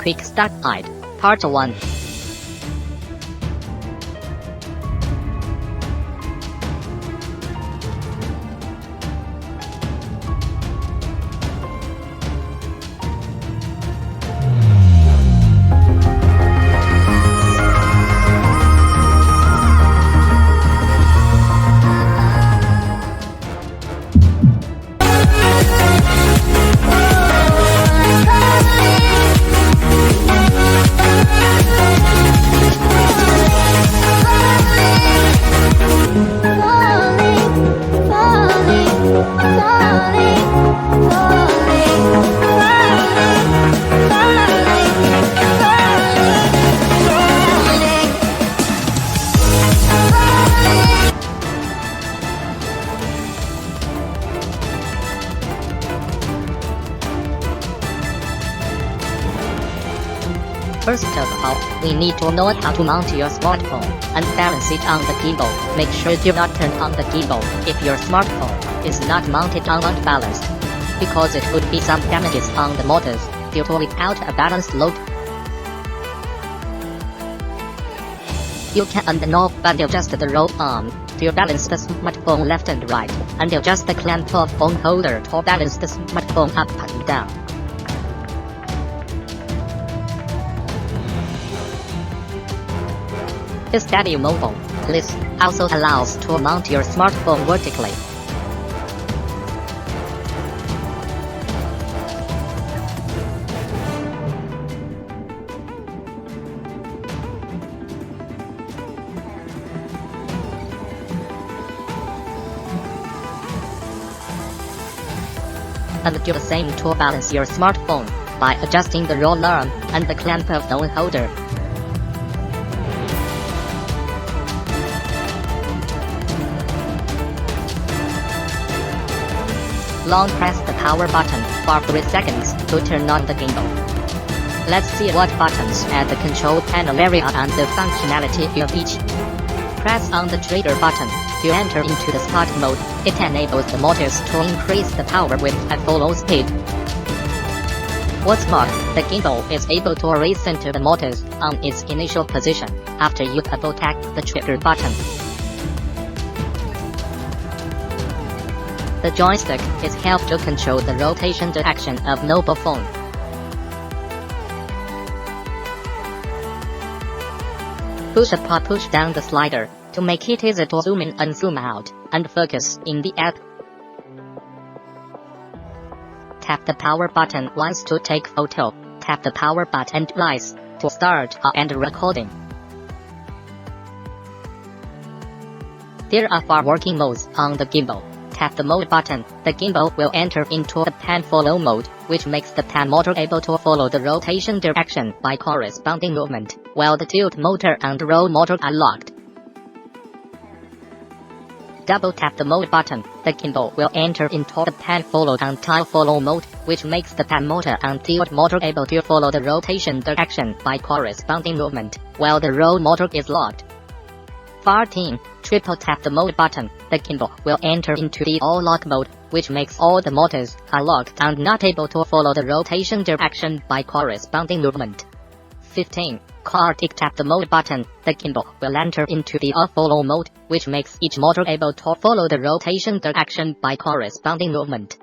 Quick Start Guide, Part 1. First of all, we need to know how to mount your smartphone and balance it on the gimbal. Make sure do not turn on the gimbal if your smartphone is not mounted on unbalanced, because it would be some damages on the motors due to without a balanced load. You can unknob and adjust the roll arm to balance the smartphone left and right, and adjust the clamp of phone holder to balance the smartphone up and down. The Steady Mobile list also allows to mount your smartphone vertically. And do the same to balance your smartphone by adjusting the roll arm and the clamp of phone holder. Long press the power button for 3 seconds to turn on the gimbal. Let's see what buttons at the control panel area and the functionality of each. Press on the trigger button to enter into the sport mode. It enables the motors to increase the power with a full speed. What's more, the gimbal is able to recenter the motors on its initial position after you double tap the trigger button. The joystick is helped to control the rotation direction of mobile phone. Push up or push down the slider to make it easy to zoom in and zoom out and focus in the app. Tap the power button once to take photo. Tap the power button twice to start or end recording. There are 4 working modes on the gimbal. Tap the mode button, the gimbal will enter into the pan follow mode, which makes the pan motor able to follow the rotation direction by corresponding movement, while the tilt motor and roll motor are locked. Double tap the mode button, the gimbal will enter into the pan follow and tilt follow mode, which makes the pan motor and tilt motor able to follow the rotation direction by corresponding movement, while the roll motor is locked. 14. Triple tap the mode button, the gimbal will enter into the all lock mode, which makes all the motors are locked and not able to follow the rotation direction by corresponding movement. 15. Critic tap the mode button, the gimbal will enter into the off follow mode, which makes each motor able to follow the rotation direction by corresponding movement.